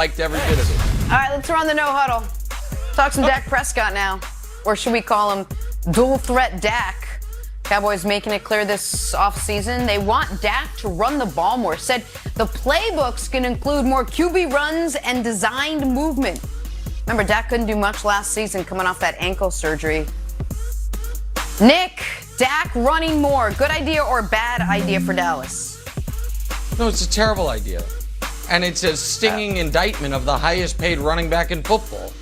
liked every bit of it. All right, let's run the no huddle. Talk some Dak Prescott now. Or should we call him dual threat Dak? Cowboys making it clear this offseason they want Dak to run the ball more. Said the playbook's going to include more QB runs and designed movement. Remember, Dak couldn't do much last season coming off that ankle surgery. Nick, Dak running more. Good idea or bad idea for Dallas? No, it's a terrible idea. And it's a stinging indictment of the highest paid running back in football.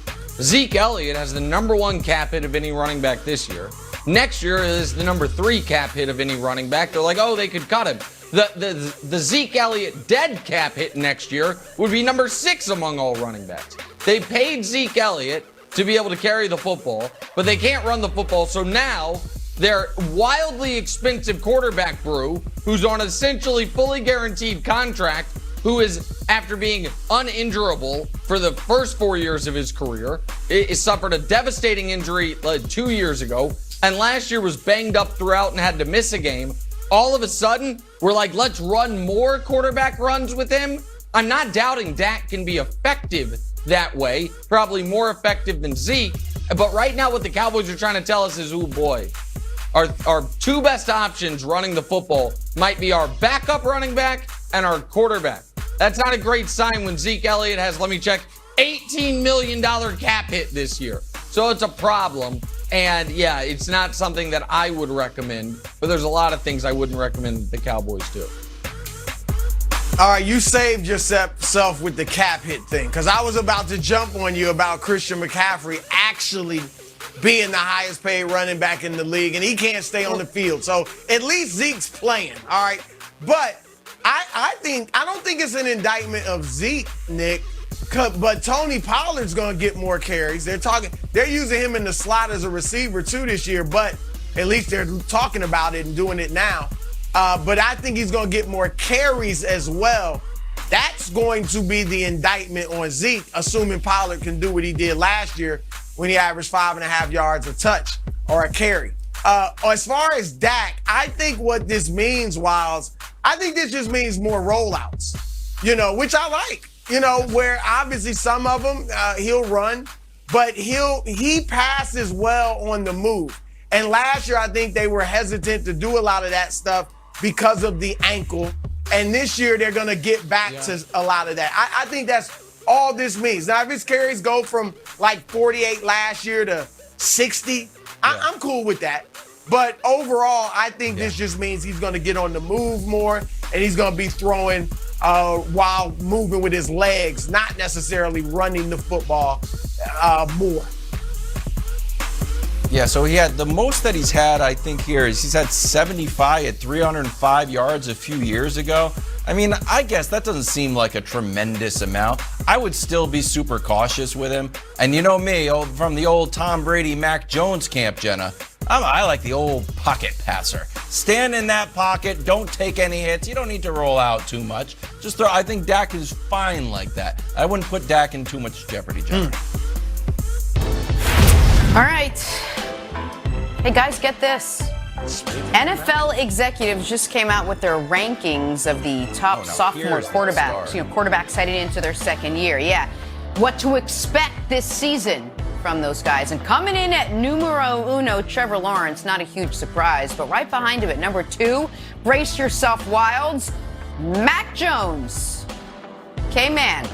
Zeke Elliott has the number 1 cap hit of any running back this year. Next year is the number 3 cap hit of any running back. They're like, oh, they could cut him. The Zeke Elliott dead cap hit next year would be number 6 among all running backs. They paid Zeke Elliott to be able to carry the football, but they can't run the football. So now their wildly expensive quarterback brew, who's on essentially fully guaranteed contract, who is, after being uninjurable for the first 4 years of his career, suffered a devastating injury 2 years ago, and last year was banged up throughout and had to miss a game. All of a sudden, we're like, let's run more quarterback runs with him. I'm not doubting Dak can be effective that way, probably more effective than Zeke. But right now, what the Cowboys are trying to tell us is, oh boy, our 2 best options running the football might be our backup running back and our quarterback. That's not a great sign when Zeke Elliott has, let me check, $18 million cap hit this year. So it's a problem. And yeah, it's not something that I would recommend, but there's a lot of things I wouldn't recommend the Cowboys do. All right, you saved yourself with the cap hit thing, because I was about to jump on you about Christian McCaffrey actually being the highest paid running back in the league, and he can't stay on the field. So at least Zeke's playing, all right? But I don't think it's an indictment of Zeke, Nick, but Tony Pollard's going to get more carries. They're using him in the slot as a receiver too this year, but at least they're talking about it and doing it now. But I think he's going to get more carries as well. That's going to be the indictment on Zeke, assuming Pollard can do what he did last year when he averaged 5.5 yards a touch or a carry. As far as Dak, I think what this means, Wiles, I think this just means more rollouts, which I like, where obviously some of them he'll run, but he passes well on the move. And last year, I think they were hesitant to do a lot of that stuff because of the ankle. And this year, they're going to get back to a lot of that. I think that's all this means. Now, if his carries go from like 48 last year to 60, I'm cool with that. But overall, I think this just means he's going to get on the move more, and he's going to be throwing while moving with his legs, not necessarily running the football more. Yeah, so he had the most that he's had, I think, here is he's had 75 at 305 yards a few years ago. I mean, I guess that doesn't seem like a tremendous amount. I would still be super cautious with him. And you know me, from the old Tom Brady, Mac Jones camp, Jenna, I like the old pocket passer. Stand in that pocket, don't take any hits. You don't need to roll out too much. Just throw. I think Dak is fine like that. I wouldn't put Dak in too much jeopardy, Jenna. All right. Hey, guys, get this. NFL executives just came out with their rankings of the top sophomore quarterbacks, quarterbacks heading into their second year. Yeah. What to expect this season from those guys. And coming in at numero uno, Trevor Lawrence, not a huge surprise, but right behind him at number 2, brace yourself, Wilds, Mac Jones. K-Man,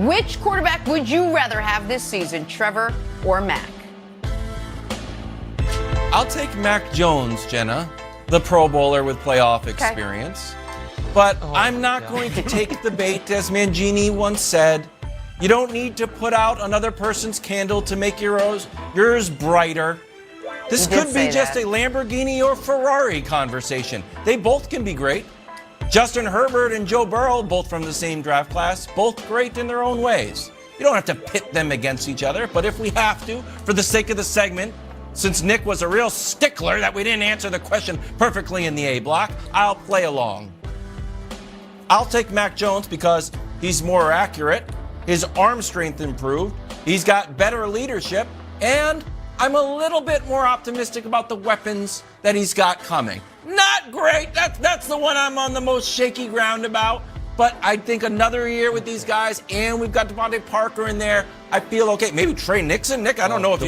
which quarterback would you rather have this season, Trevor or Mac? I'll take Mac Jones, Jenna, the Pro Bowler with playoff experience. But I'm not going to take the bait, as Mangini once said. You don't need to put out another person's candle to make yours brighter. This could be just a Lamborghini or Ferrari conversation. They both can be great. Justin Herbert and Joe Burrow, both from the same draft class, both great in their own ways. You don't have to pit them against each other, but if we have to, for the sake of the segment, since Nick was a real stickler that we didn't answer the question perfectly in the A block, I'll play along. I'll take Mac Jones because he's more accurate, his arm strength improved, he's got better leadership, and I'm a little bit more optimistic about the weapons that he's got coming. Not great, that's the one I'm on the most shaky ground about, But I think another year with these guys, and we've got Devontae Parker in there, I feel okay. Maybe Trey Nixon. Nick, I don't know if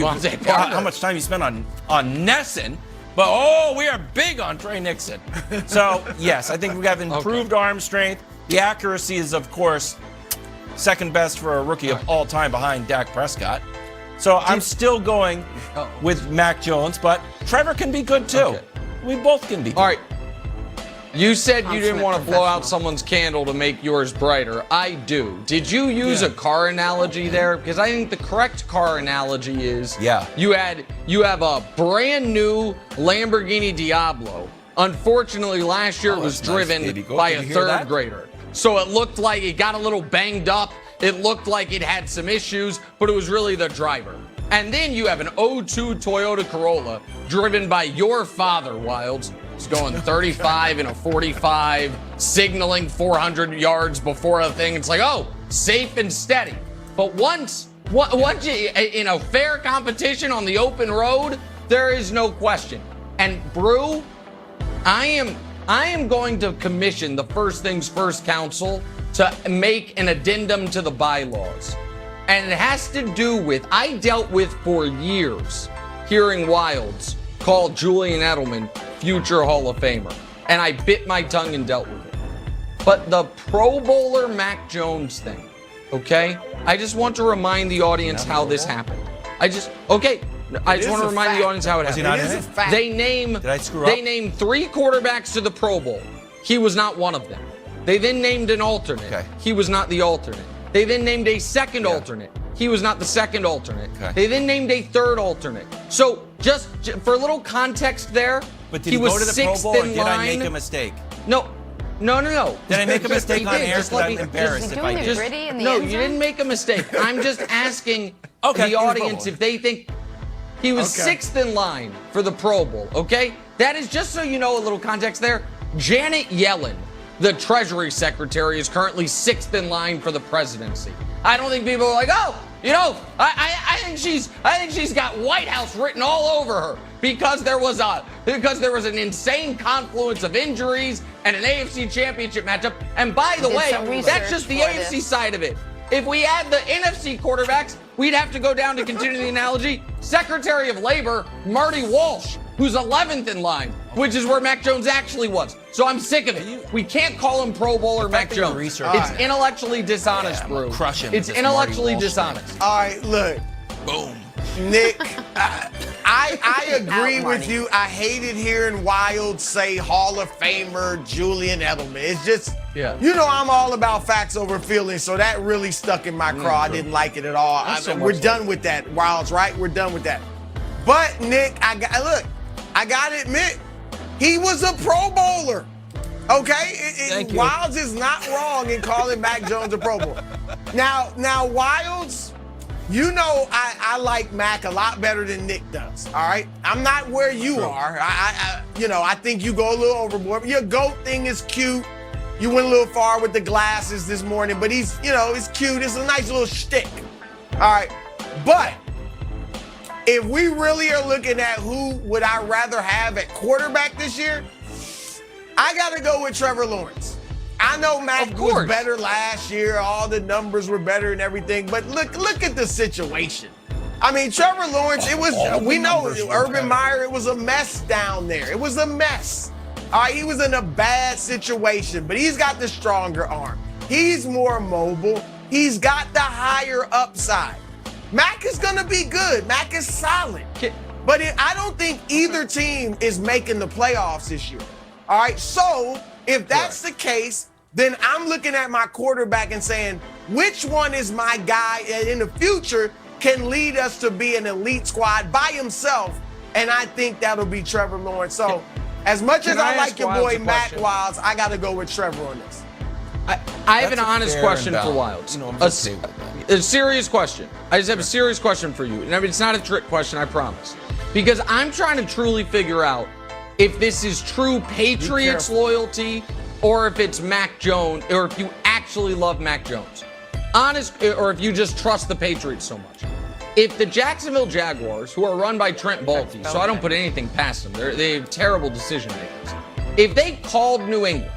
how much time you spent on Nesson, but we are big on Trey Nixon. So yes, I think we have improved arm strength. The accuracy is, of course, second best for a rookie of all time behind Dak Prescott. So I'm still going with Mac Jones, but Trevor can be good too. Okay. We both can be good. All right. You said you didn't want to blow out someone's candle to make yours brighter. I do. Did you use a car analogy there? Because I think the correct car analogy is you have a brand new Lamborghini Diablo. Unfortunately, last year it was driven by a third grader. So it looked like it got a little banged up. It looked like it had some issues, but it was really the driver. And then you have an 02 Toyota Corolla driven by your father, Wilds. He's going 35 in a 45, signaling 400 yards before a thing. It's like, safe and steady. But once you, in a fair competition on the open road, there is no question. And Brew, I am going to commission the First Things First Council to make an addendum to the bylaws. And it has to do with, I dealt with for years hearing Wilds call Julian Edelman future Hall of Famer. And I bit my tongue and dealt with it. But the Pro Bowler Mac Jones thing, okay? I just want to remind the audience how this happened. I just want to remind the audience how it happened. They named 3 quarterbacks to the Pro Bowl. He was not one of them. They then named an alternate. Okay. He was not the alternate. They then named a second alternate. He was not the second alternate. Okay. They then named a third alternate. So just for a little context there, but did he was go to the Pro Bowl, or did I make a mistake? No. Did I make a mistake on air? Because I'm embarrassed if I did. No, you didn't make a mistake. I'm just asking the audience if they think he was 6th in line for the Pro Bowl, okay? That is just so you know a little context there. Janet Yellen, the Treasury Secretary, is currently 6th in line for the presidency. I don't think people are like, I think she's got White House written all over her because there was an insane confluence of injuries and an AFC Championship matchup. And by the way, that's just the AFC side of it. If we add the NFC quarterbacks, we'd have to go down to continue the analogy. Secretary of Labor, Marty Walsh, who's 11th in line, which is where Mac Jones actually was. So I'm sick of it. We can't call him Pro Bowler Mac Jones. It's intellectually dishonest, Brew. Crush him. It's intellectually dishonest. All right, look. Boom. Nick, I agree with you. I hated hearing Wild say Hall of Famer Julian Edelman. It's just, I'm all about facts over feelings, so that really stuck in my craw. I didn't like it at all. We're done with that, Wilds, right? We're done with that. But, Nick, I got to admit, he was a Pro Bowler. Okay? Wilds is not wrong in calling Mac Jones a Pro Bowler. Now, Wilds, I like Mac a lot better than Nick does, all right? I'm not where you are. I think you go a little overboard. Your GOAT thing is cute. You went a little far with the glasses this morning, but he's cute. It's a nice little shtick, all right? But if we really are looking at who would I rather have at quarterback this year, I got to go with Trevor Lawrence. I know Mac was better last year. All the numbers were better and everything. But look at the situation. I mean, Trevor Lawrence, we know Urban Meyer, it was a mess down there. It was a mess. All right, he was in a bad situation, but he's got the stronger arm. He's more mobile. He's got the higher upside. Mac is going to be good. Mac is solid. But I don't think either team is making the playoffs this year. All right, so if that's the case, then I'm looking at my quarterback and saying, which one is my guy in the future can lead us to be an elite squad by himself? And I think that'll be Trevor Lawrence. So as much as I like your boy Mac Wilds, I got to go with Trevor on this. I have an honest question for Wilds. A serious question. I just have a serious question for you. And I mean, it's not a trick question, I promise. Because I'm trying to truly figure out if this is true Patriots loyalty or if it's Mac Jones, or if you actually love Mac Jones. Honest, or if you just trust the Patriots so much. If the Jacksonville Jaguars, who are run by Trent Baalke, so I don't put anything past them, they have terrible decision makers. If they called New England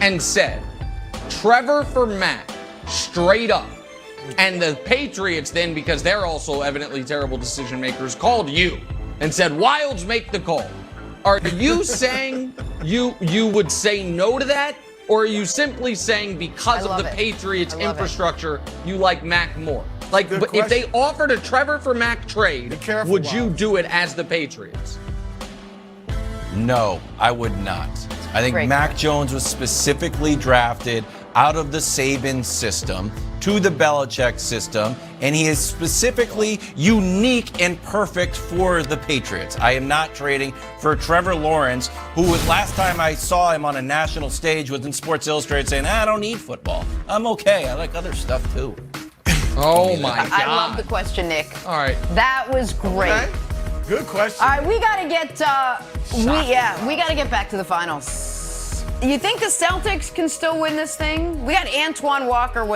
and said, Trevor for Mac, straight up. And the Patriots then, because they're also evidently terrible decision makers, called you and said, Wilds, make the call. Are you saying you would say no to that? Or are you simply saying because of the Patriots infrastructure, you like Mac more? Like, but if they offered a Trevor for Mac trade, would you do it as the Patriots? No, I would not. I think Mac Jones was specifically drafted out of the Saban system to the Belichick system, and he is specifically unique and perfect for the Patriots. I am not trading for Trevor Lawrence, who was, last time I saw him on a national stage was in Sports Illustrated saying, I don't need football. I'm okay. I like other stuff too. Oh my God. I love the question, Nick. All right. That was great. Okay. Good question. All right, we gotta get we gotta get back to the finals. You think the Celtics can still win this thing? We got Antoine Walker with